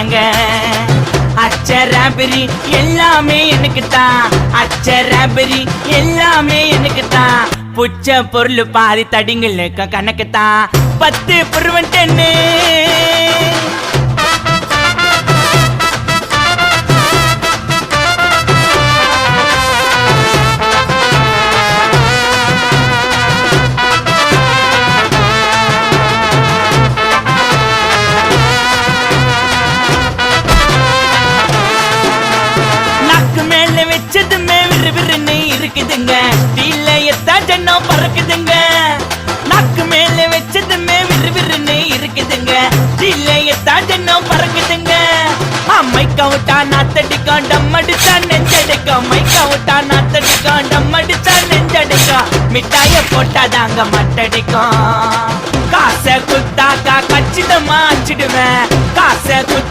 என்னங்க அச்சராபரி எல்லாமே எனக்கு தான் அச்சராபரி எல்லாமே எனக்கு தான் புச்ச பொருள் பாதி தடிங்களுக்கு கணக்கு தான் 10 புருவன் 10 இருக்குதுங்க டீல எத்தா ஜன்னம் பறக்குதுங்க நாக்கு மேல வச்சதுமே விறுவிறுன்னு இருக்குதுங்க டீல எத்தா ஜன்னம் பறக்குதுங்க மைக்கா விட்டா நாத்தடிக்கும் டம் அடிச்சா நெஞ்சடிக்கும் மைக்கா விட்டா நாத்தடிக்கும் டம் அடிச்சா நெஞ்சடிக்கும் மிட்டாய போட்டாதாங்க மட்டடிக்கும் காசை குத்தாக்கா கச்சிதமா அச்சிடுவேன் காசை குத்தா